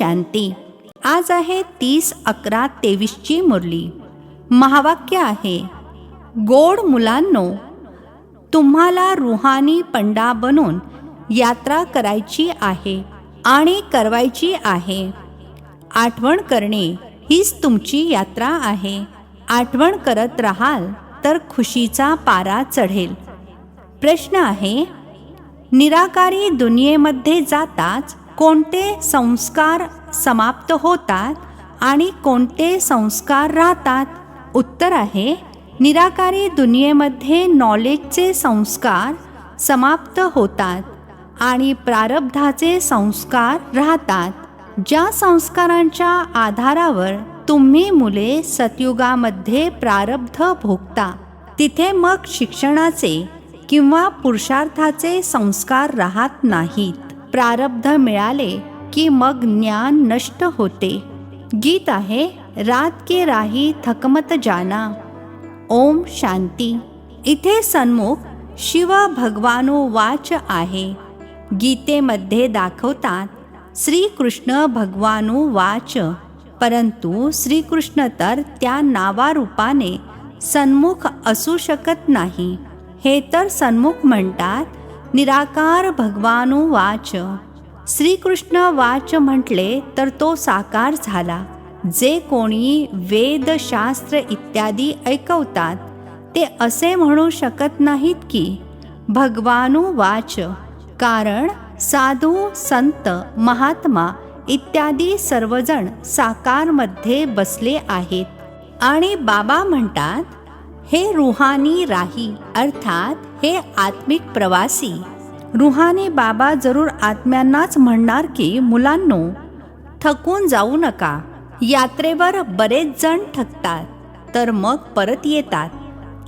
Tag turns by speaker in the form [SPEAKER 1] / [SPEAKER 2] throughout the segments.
[SPEAKER 1] शांती. आज आहे 30/11/23 ची मुरली. महावाक्य आहे, गोड मुलांनो, तुम्हाला रुहानी पंडा बनून यात्रा करायची आहे आणि करवायची आहे. आठवण करणे हीच तुमची यात्रा आहे. आठवण करत राहाल तर खुशीचा पारा चढेल. प्रश्न आहे, निराकारी दुनियेमध्ये जाताच कोणते संस्कार समाप्त होतात आणि कोणते संस्कार राहतात? उत्तर आहे, निराकारी दुनियेमध्ये नॉलेजचे संस्कार समाप्त होतात आणि प्रारब्धाचे संस्कार राहतात. ज्या संस्कारांच्या आधारावर तुम्ही मुले सतयुगामध्ये प्रारब्ध भोगता, तिथे मग शिक्षणाचे किंवा पुरुषार्थाचे संस्कार राहत नाहीत. प्रारब्ध मिळाले की मग ज्ञान नष्ट होते. गीत आहे, रात के राही थकमत जाना. ओम शांती. इथे सन्मुख शिव भगवानो वाच आहे. गीतेमध्ये दाखवतात श्रीकृष्ण भगवानो वाच, परंतु श्रीकृष्ण तर त्या नावारूपाने सन्मुख असू शकत नाही. हे तर सन्मुख म्हणतात, निराकार भगवानो वाच. श्रीकृष्ण वाच म्हटले तर तो साकार झाला. जे कोणी वेद शास्त्र इत्यादी ऐकवतात ते असे म्हणू शकत नाहीत की भगवानो वाच, कारण साधू संत महात्मा इत्यादी सर्वजण साकारमध्ये बसले आहेत. आणि बाबा म्हणतात, हे रुहानी राही, अर्थात हे आत्मिक प्रवासी. रुहानी बाबा जरूर आत्म्यांनाच म्हणणार की मुलांनो, थकून जाऊ नका. यात्रेवर बरेच जण थकतात तर मग परत येतात.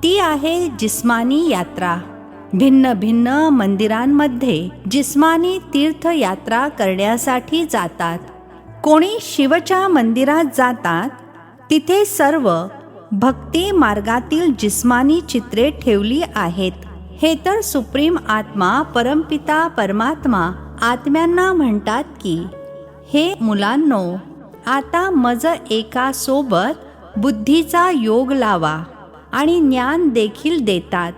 [SPEAKER 1] ती आहे जिस्मानी यात्रा. भिन्न भिन्न मंदिरांमध्ये जिस्मानी तीर्थयात्रा करण्यासाठी जातात. कोणी शिवच्या मंदिरात जातात, तिथे सर्व भक्ती मार्गातील जिस्मानी चित्रे ठेवली आहेत. हे तर सुप्रीम आत्मा परमपिता परमात्मा आत्म्यांना म्हणतात की हे मुलांनो, आता मज एका सोबत बुद्धीचा योग लावा. आणि ज्ञान देखील देतात.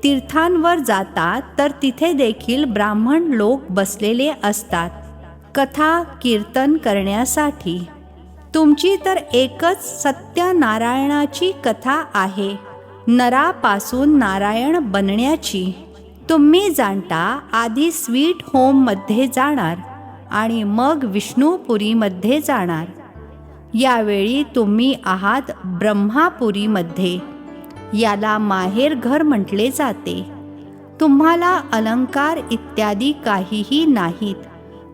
[SPEAKER 1] तीर्थांवर जातात तर तिथे देखील ब्राह्मण लोक बसलेले असतात कथा कीर्तन करण्यासाठी. तुमची तर एकच सत्यनारायणाची कथा आहे, नरापासून नारायण बनण्याची. तुम्ही जाणता आधी स्वीट होममध्ये जाणार आणि मग विष्णुपुरीमध्ये जाणार. यावेळी तुम्ही आहात ब्रह्मापुरीमध्ये. याला माहेर घर म्हटले जाते. तुम्हाला अलंकार इत्यादी काहीही नाहीत,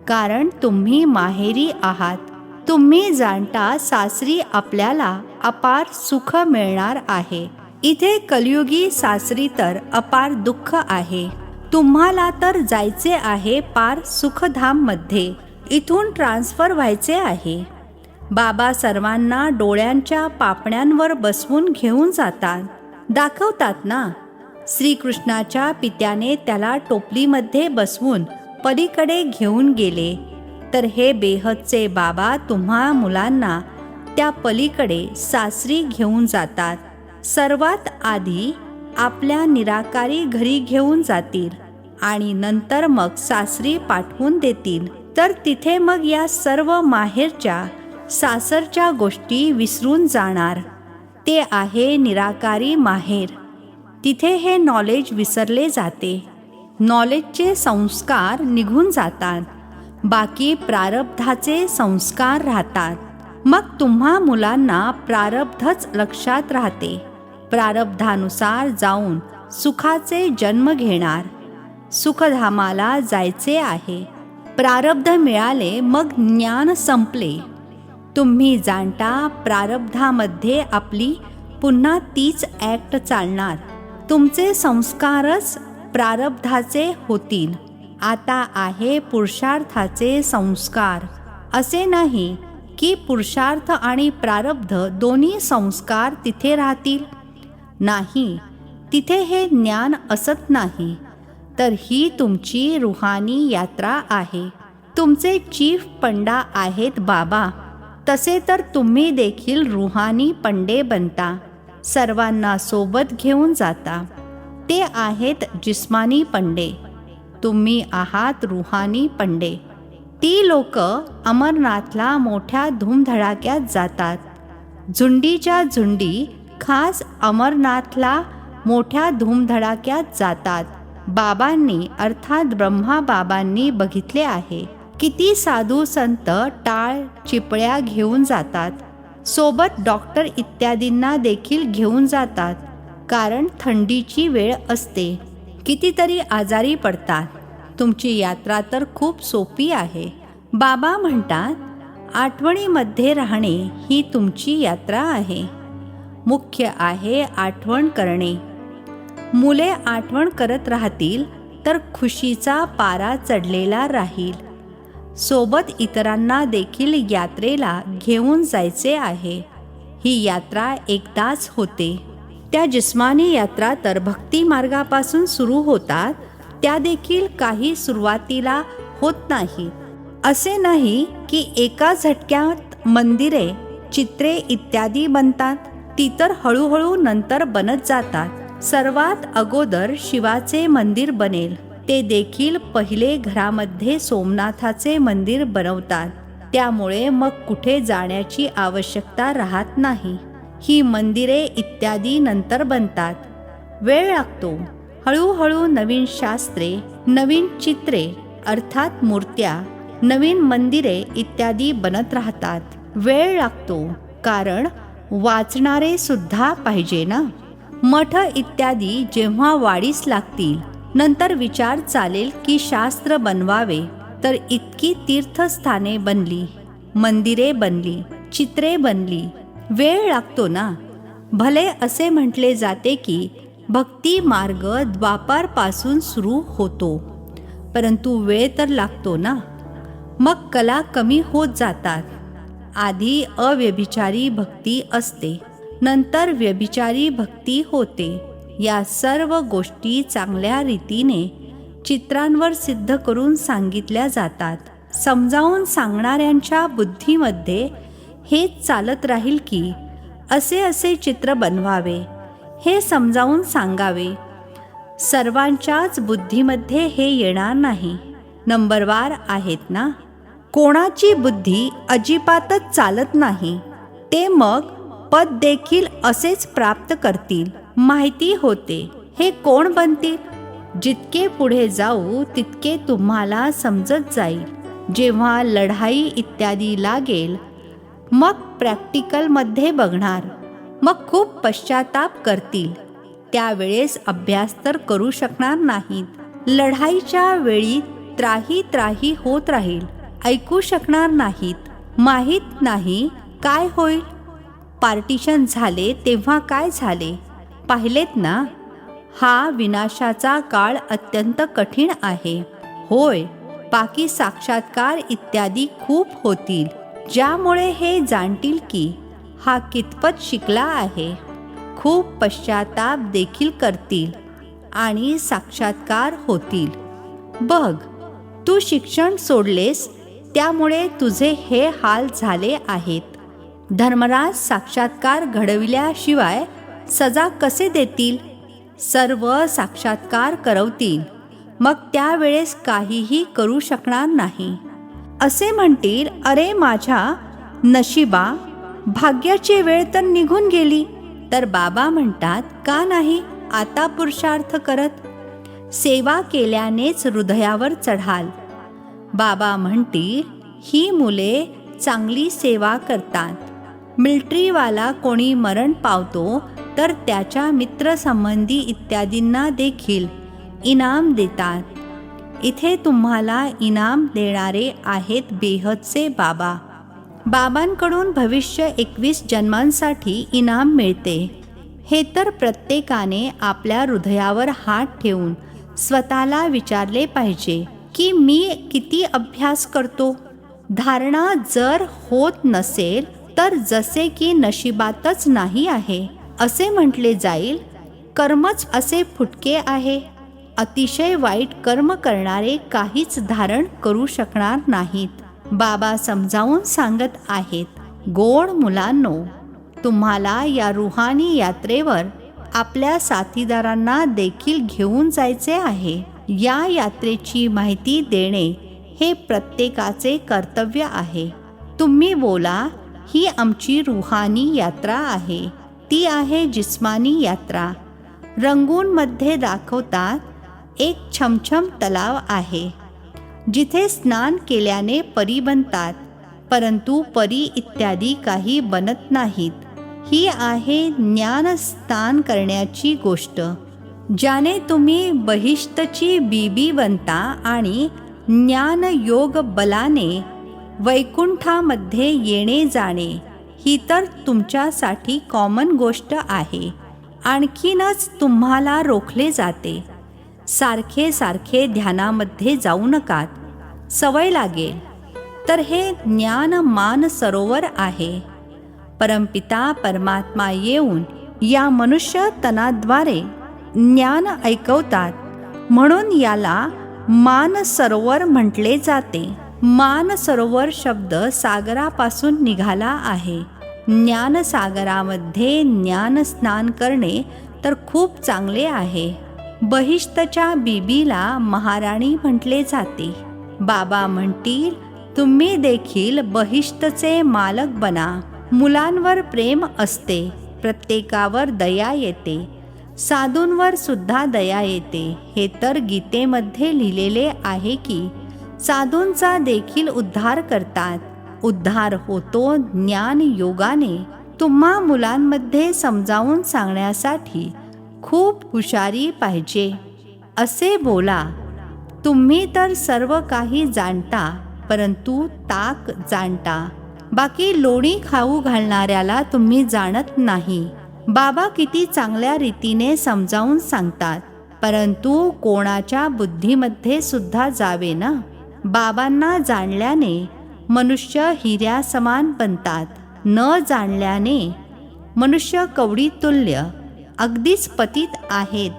[SPEAKER 1] कारण तुम्ही माहेरी आहात. तुम्ही जाणता सासरी आपल्याला अपार सुख मिळणार आहे. इथे कलियुगी सासरी तर अपार दुःख आहे. तुम्हाला तर जायचे आहे पार सुखधाम मध्ये. इथून ट्रान्सफर व्हायचे आहे. बाबा सर्वांना डोळ्यांच्या पापण्यांवर बसवून घेऊन जातात. दाखवतात ना, श्रीकृष्णाच्या पित्याने त्याला टोपलीमध्ये बसवून पलीकडे घेऊन गेले. तर हे बेहदचे बाबा तुम्हा मुलांना त्या पलीकडे सासरी घेऊन जातात. सर्वात आधी आपल्या निराकारी घरी घेऊन जातील आणि नंतर मग सासरी पाठवून देतील. तर तिथे मग या सर्व माहेरच्या सासरच्या गोष्टी विसरून जाणार. ते आहे निराकारी माहेर. तिथे हे नॉलेज विसरले जाते. नॉलेजचे संस्कार निघून जातात. बाकी प्रारब्धाचे संस्कार राहतात. मग तुम्हा मुलांना प्रारब्धच लक्षात राहते. प्रारब्धानुसार जाऊन सुखाचे जन्म घेणार. सुखधामाला जायचे आहे. प्रारब्ध मिळाले मग ज्ञान संपले. तुम्ही जाणता प्रारब्धामध्ये आपली पुन्हा तीच ॲक्ट चालणार. तुमचे संस्कारच प्रारब्धाचे होतील. आता आहे पुरुषार्थाचे संस्कार. असे नाही की पुरुषार्थ आणि प्रारब्ध दोन्ही संस्कार तिथे राहतील. नाही, तिथे हे ज्ञान असत नाही. तर ही तुमची रुहानी यात्रा आहे. तुमचे चीफ पंडा आहेत बाबा, तसे तर तुम्ही देखील रुहानी पंडे बनता, सर्वांना सोबत घेऊन जाता. ते आहेत जिस्मानी पंडे, तुम्ही आहात रुहानी पंडे. ती लोक अमरनाथला मोठ्या धूमधडाक्यात जातात. झुंडीच्या झुंडी खास अमरनाथला मोठ्या धूमधडाक्यात जातात. बाबांनी अर्थात ब्रह्मा बाबांनी बघितले आहे. किती साधू संत टाळ चिपळ्या घेऊन जातात, सोबत डॉक्टर इत्यादींना देखील घेऊन जातात, कारण थंडीची वेळ असते. कितीतरी आजारी पडतात. तुमची यात्रा तर खूप सोपी आहे. बाबा म्हणतात, आठवणीमध्ये राहणे ही तुमची यात्रा आहे. मुख्य आहे आठवण करणे. मुले आठवण करत राहतील तर खुशीचा पारा चढलेला राहील. सोबत इतरांना देखील यात्रेला घेऊन जायचे आहे. ही यात्रा एकदाच होते. त्या जिस्मानी यात्रा तर भक्ती मार्गापासून सुरू होतात, त्या देखील काही सुरुवातीला होत नाही. असे नाही की एका झटक्यात मंदिरे, चित्रे इत्यादी बनतात. ती तर हळूहळू नंतर बनत जातात. सर्वात अगोदर शिवाचे मंदिर बनेल, ते देखील पहिले घरामध्ये सोमनाथाचे मंदिर बनवतात. त्यामुळे मग कुठे जाण्याची आवश्यकता राहत नाही. ही मंदिरे इत्यादी नंतर बनतात. वेळ लागतो. हळूहळू नवीन शास्त्रे, नवीन चित्रे अर्थात मूर्त्या, नवीन मंदिरे इत्यादी बनत राहतात. वेळ लागतो, कारण वाचणारे सुद्धा पाहिजे ना. मठ इत्यादी जेव्हा वाढीस लागतील, नंतर विचार चालेल की शास्त्र बनवावे. तर इतकी तीर्थस्थाने बनली, मंदिरे बनली, चित्रे बनली. वेळ लागतो ना. भले असे म्हटले जाते की भक्ती मार्ग द्वापारपासून सुरू होतो, परंतु वेळ तर लागतो ना. मग कला कमी होत जातात. आधी अव्यभिचारी भक्ती असते, नंतर व्यभिचारी भक्ती होते. या सर्व गोष्टी चांगल्या रीतीने चित्रांवर सिद्ध करून सांगितल्या जातात. समजावून सांगणाऱ्यांच्या बुद्धीमध्ये हेच चालत राहील की असे असे चित्र बनवावे, हे समजावून सांगावे. सर्वांच्याच बुद्धीमध्ये हे येणार नाही. नंबरवार आहेत ना. कोणाची बुद्धी अजिबातच चालत नाही, ते मग पद देखील असेच प्राप्त करतील. माहिती होते हे कोण बनतील. जितके पुढे जाऊ तितके तुम्हाला समजत जाईल. जेव्हा लढाई इत्यादी लागेल, मग प्रॅक्टिकलमध्ये बघणार, मग खूप पश्चाताप करतील. त्यावेळेस अभ्यास तर करू शकणार नाहीत. लढाईच्या वेळी त्राही त्राही होत राहील, ऐकू शकणार नाहीत. माहीत नाही काय होईल. पार्टिशन झाले तेव्हा काय झाले पाहिलेत ना. हा विनाशाचा काळ अत्यंत कठीण आहे. होय, बाकी साक्षात्कार इत्यादी खूप होतील, ज्यामुळे हे जाणतील की हा कितपत शिकला आहे. खूप पश्चाताप देखील करतील आणि साक्षात्कार होतील. बघ, तू शिक्षण सोडलेस, त्यामुळे तुझे हे हाल झाले आहेत. धर्मराज साक्षात्कार घडविल्याशिवाय सजा कसे देतील. सर्व साक्षात्कार करवतील, मग त्यावेळेस काहीही करू शकणार नाही. असे म्हणतील, अरे माझ्या नशिबा, भाग्याची वेळ तर निघून गेली. तर बाबा म्हणतात, का नाही आता पुरुषार्थ करत. सेवा केल्यानेच हृदयावर चढाल. बाबा म्हणतील, ही मुले चांगली सेवा करतात. मिलिटरीवाला कोणी मरण पावतो तर त्याच्या मित्रसंबंधी इत्यादींना देखील इनाम देतात. इथे तुम्हाला इनाम देणारे आहेत बेहदचे बाबा. बाबांकडून भविष्य 21 जन्मांसाठी इनाम मिळते. हे तर प्रत्येकाने आपल्या हृदयावर हात ठेवून स्वतःला विचारले पाहिजे की मी किती अभ्यास करतो. धारणा जर होत नसेल तर जसे की नशिबातच नाही आहे असे म्हटले जाईल. कर्मच असे फुटके आहे अतिशय वाईट कर्म करणारे काहीच धारण करू शकणार नाहीत. बाबा समजावून सांगत आहेत, गोड मुलांनो, तुम्हाला या रुहानी यात्रेवर आपल्या साथीदारांना देखील घेऊन जायचे आहे. या यात्रेची माहिती देणे हे प्रत्येकाचे कर्तव्य आहे. तुम्ही बोला, ही आमची रुहानी यात्रा आहे. ती आहे जिस्मानी यात्रा. रंगूनमध्ये दाखवतात, एक छमछम तलाव आहे जिथे स्नान केल्याने परी बनतात, परंतु परी इत्यादी काही बनत नाहीत. ही आहे ज्ञानस्नान करण्याची गोष्ट, ज्याने तुम्ही बहिष्तची बीबी बनता आणि ज्ञान योग बलाने वैकुंठामध्ये येणे जाणे ही तर तुमच्यासाठी कॉमन गोष्ट आहे. आणखीनच तुम्हाला रोखले जाते, सारखे सारखे ध्यानामध्ये जाऊ नका, सवय लागेल. तर हे ज्ञान मान सरोवर आहे. परमपिता परमात्मा येऊन या मनुष्य तनाद्वारे ज्ञान ऐकवतात, म्हणून याला मान सरोवर म्हटले जाते. मान सरोवर शब्द सागरापासून निघाला आहे. ज्ञानसागरामध्ये ज्ञान स्नान करणे तर खूप चांगले आहे. बहिष्तच्या बीबीला महाराणी म्हटले जाते. बाबा म्हणतील, तुम्ही देखील बहिष्तचे मालक बना. मुलांवर प्रेम असते, प्रत्येकावर दया येते, साधूंवर सुद्धा दया येते. हे तर गीतेमध्ये लिहिलेले आहे की साधूंचा देखील उद्धार करतात. उद्धार होतो ज्ञान योगाने. तुम्हा मुलांमध्ये समजावून सांगण्यासाठी खूप हुशारी पाहिजे. असे बोला, तुम्ही तर सर्व काही जाणता, परंतु ताक जाणता. बाकी लोणी खाऊ घालणाऱ्याला तुम्ही जाणत नाही. बाबा किती चांगल्या रीतीने समजावून सांगतात, परंतु कोणाच्या बुद्धीमध्ये सुद्धा जावे ना. बाबांना जाणल्याने मनुष्य हिऱ्यासमान बनतात, न जाणल्याने मनुष्य कवडीतुल्य अगदीच पतित आहेत.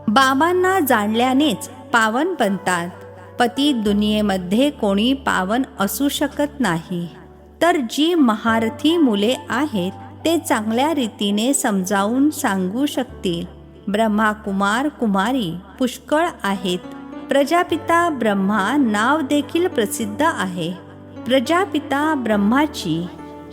[SPEAKER 1] बाबांना जाणल्यानेच पावन बनतात. पतित दुनियेमध्ये कोणी पावन असू शकत नाही. तर जी महारथी मुले आहेत ते चांगल्या रीतीने समजावून सांगू शकतील. ब्रह्मा कुमार कुमारी पुष्कळ आहेत. प्रजापिता ब्रह्मा नाव देखील प्रसिद्ध आहे. प्रजापिता ब्रह्माची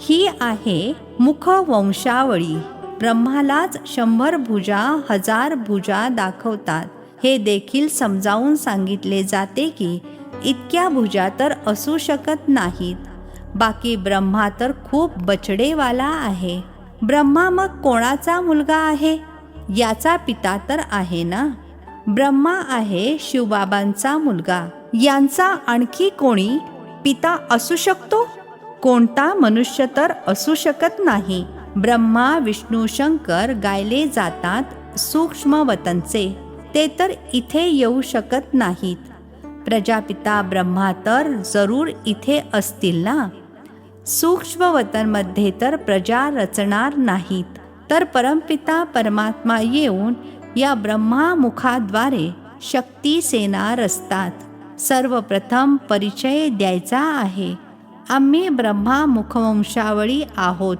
[SPEAKER 1] ही आहे मुख वंशावळी. ब्रह्मालाच 100 भुजा 1000 भुजा दाखवतात. हे देखील समजावून सांगितले जाते की इतक्या भुजा तर असू शकत नाहीत. बाकी ब्रह्मा तर खूप बचडेवाला आहे. ब्रह्मा मग कोणाचा मुलगा आहे? याचा पिता तर आहे ना. ब्रह्मा आहे शिवबाबांचा मुलगा. यांचा आणखी कोणी पिता असू शकतो? कोणता मनुष्य तर असू शकत नाही. ब्रह्मा विष्णू शंकर गायले जातात सूक्ष्म वतनचे. ते तर इथे येऊ शकत नाहीत. प्रजापिता ब्रह्मा तर जरूर इथे असतील ना. सूक्ष्म वतनमध्ये तर प्रजा रचणार नाहीत. तर परमपिता परमात्मा येऊन या ब्रह्मा मुखाद्वारे शक्ती सेना रचतात. सर्वप्रथम परिचय द्यायचा आहे. आम्ही ब्रह्मा मुखवंशावळी आहोत.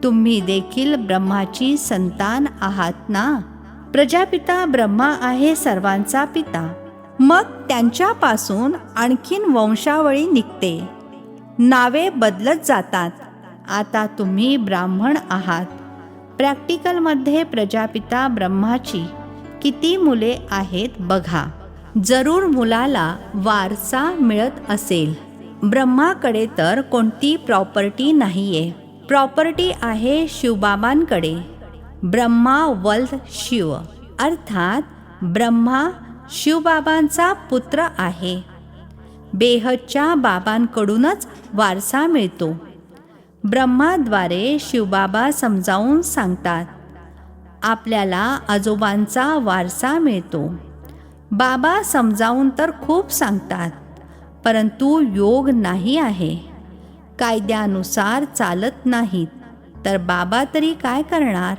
[SPEAKER 1] तुम्ही देखील ब्रह्माची संतान आहात ना. प्रजापिता ब्रह्मा आहे सर्वांचा पिता. मग त्यांच्यापासून आणखीन वंशावळी निघते. नावे बदलत जातात. आता तुम्ही ब्राह्मण आहात. प्रॅक्टिकलमध्ये प्रजापिता ब्रह्माची किती मुले आहेत बघा. जरूर मुलाला वारसा मिळत असेल. ब्रह्माकडे तर कोणती प्रॉपर्टी नाहीये. प्रॉपर्टी आहे शिवबाबांकडे. ब्रह्मा वल्द शिव, अर्थात ब्रह्मा शिवबाबांचा पुत्र आहे. बेहदच्या बाबांकडूनच वारसा मिळतो. ब्रह्माद्वारे शिवबाबा समजावून सांगतात, आपल्याला आजोबांचा वारसा मिळतो. बाबा समजावून तर खूप सांगतात, परंतु योग नाही आहे. कायद्यानुसार चालत नाहीत. तर बाबा तरी काय करणार?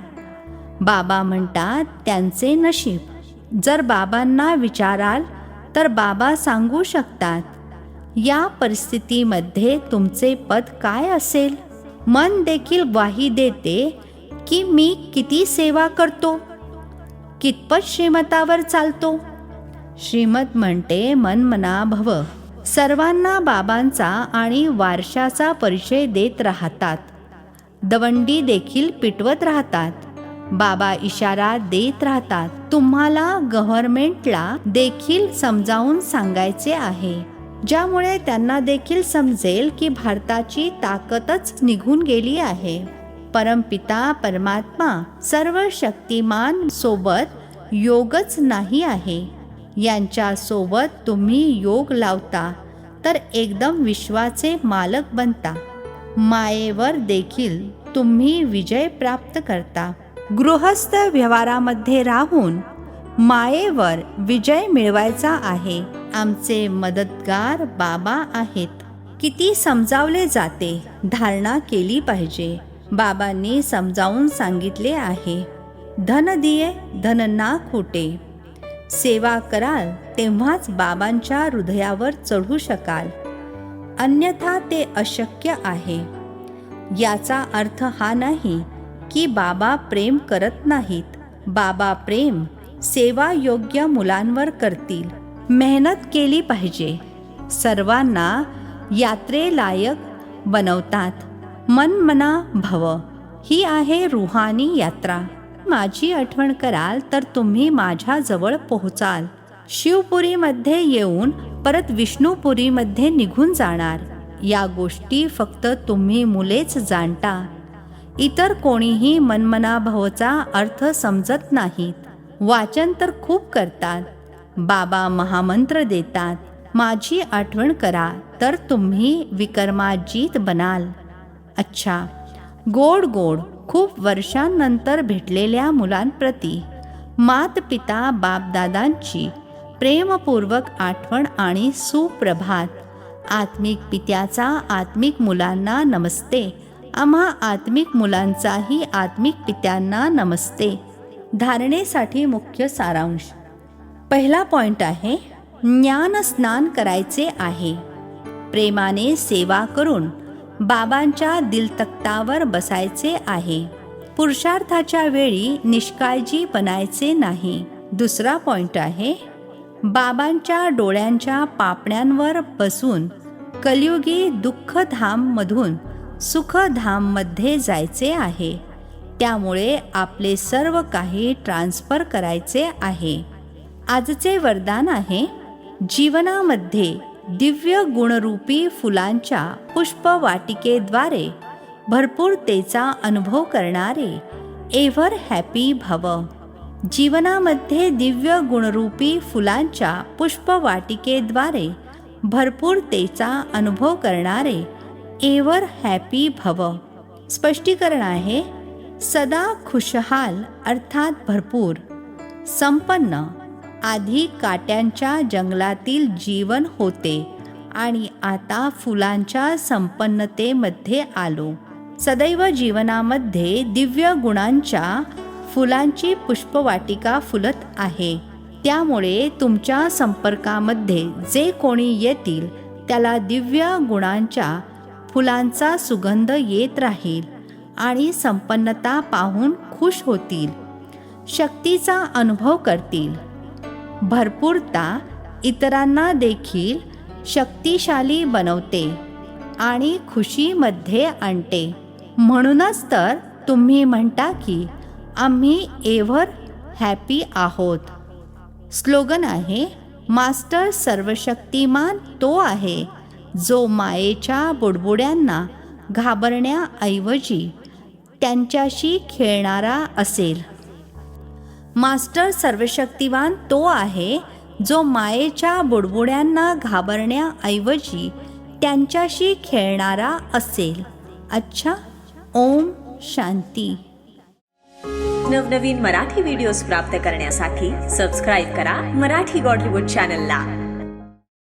[SPEAKER 1] बाबा म्हणतात त्यांचे नशीब. जर बाबांना विचाराल तर बाबा सांगू शकतात. या परिस्थितीमध्ये तुमचे पद काय असेल? मन देखील ग्वाही देते की मी किती सेवा करतो, कितपत श्रीमतावर चालतो. श्रीमत म्हणते मन मना भव. सर्वांना बाबांचा आणि वारशाचा परिचय देत राहतात. दवंडी देखील पिटवत राहतात. बाबा इशारा देत राहतात. तुम्हाला गव्हर्नमेंटला देखील समजावून सांगायचे आहे, ज्यामुळे त्यांना देखील समजेल की भारताची ताकदच निघून गेली आहे. परमपिता परमात्मा सर्व शक्तिमान सोबत योगच नाही आहे. यांच्या सोबत तुम्ही योग लावता तर एकदम विश्वाचे मालक बनता. मायेवर देखील तुम्ही विजय प्राप्त करता. गृहस्थ व्यवहारामध्ये राहून मायेवर विजय मिळवायचा आहे. आमचे मदतगार बाबा आहेत. किती समजावले जाते, धारणा केली पाहिजे. बाबांनी समजावून सांगितले आहे, धन दिये धन ना खोटे. सेवा कराल तेव्हाच बाबांच्या हृदयावर चढू शकाल, अन्यथा ते अशक्य आहे. याचा अर्थ हा नाही की बाबा प्रेम करत नाहीत. बाबा प्रेम सेवा योग्य मुलांवर करतील. मेहनत केली पाहिजे. सर्वांना यात्रेलायक बनवतात. मन मना भव ही आहे रुहानी यात्रा. माझी आठवण कराल तर तुम्ही माझ्या जवळ पोहोचाल. शिवपुरीमध्ये येऊन परत विष्णुपुरीमध्ये निघून जाणार. या गोष्टी फक्त तुम्ही मुलेच जाणता. इतर कोणीही मनमना भवचा अर्थ समजत नाहीत. वाचन तर खूप करतात. बाबा महामंत्र देतात. माझी आठवण करा तर तुम्ही विक्रमाजीत बनाल. अच्छा, गोड गोड खूप वर्षांनंतर भेटलेल्या मुलांप्रती मातपिता बापदादांची प्रेमपूर्वक आठवण आणि सुप्रभात. आत्मिक पित्याचा आत्मिक मुलांना नमस्ते. आम्हा आत्मिक मुलांचाही आत्मिक पित्यांना नमस्ते. धारणेसाठी मुख्य सारांश. पहिला पॉइंट आहे, ज्ञान स्नान करायचे आहे. प्रेमाने सेवा करून बाबांच्या दिलतख्तावर बसायचे आहे. पुरुषार्थाच्या वेळी निष्काळजी बनायचे नाही. दुसरा पॉइंट आहे, बाबांच्या डोळ्यांच्या पापण्यांवर बसून कलियुगी दुःखधाममधून सुखधाममध्ये जायचे आहे. त्यामुळे आपले सर्व काही ट्रान्सफर करायचे आहे. आजचे वरदान आहे, जीवनामध्ये दिव्य गुणरूपी फुलांच्या पुष्पवाटिकेद्वारे भरपूरतेचा अनुभव करणारे एव्हर हॅपी भव. जीवनामध्ये दिव्य गुणरूपी फुलांच्या पुष्पवाटिकेद्वारे भरपूरतेचा अनुभव करणारे एव्हर हॅपी भव. स्पष्टीकरण आहे, सदा खुशहाल अर्थात भरपूर, संपन्न. आधी काट्यांच्या जंगलातील जीवन होते आणि आता फुलांच्या संपन्नतेमध्ये आलो. सदैव जीवनामध्ये दिव्य गुणांच्या फुलांची पुष्पवाटिका फुलत आहे. त्यामुळे तुमच्या संपर्कामध्ये जे कोणी येतील त्याला दिव्य गुणांच्या फुलांचा सुगंध येत राहील आणि संपन्नता पाहून खुश होतील. शक्तीचा अनुभव करतील. भरपूरता इतरांना देखील शक्तिशाली बनवते आणि खुशीमध्ये आणते. म्हणूनच तर तुम्ही म्हणता की आम्ही एव्हर हॅपी आहोत. स्लोगन आहे, मास्टर सर्वशक्तिमान तो आहे जो मायेच्या बुडबुड्यांना घाबरण्याऐवजी त्यांच्याशी खेळणारा असेल. मास्टर सर्वशक्तिवान तो आहे जो मायेच्या बुडबुड्यांना घाबरण्याऐवजी त्यांच्याशी खेळणारा असेल. अच्छा, ओम शांती.
[SPEAKER 2] नवनवीन मराठी व्हिडिओज प्राप्त करण्यासाठी सबस्क्राईब करा मराठी गॉड रिपोर्ट चॅनलला.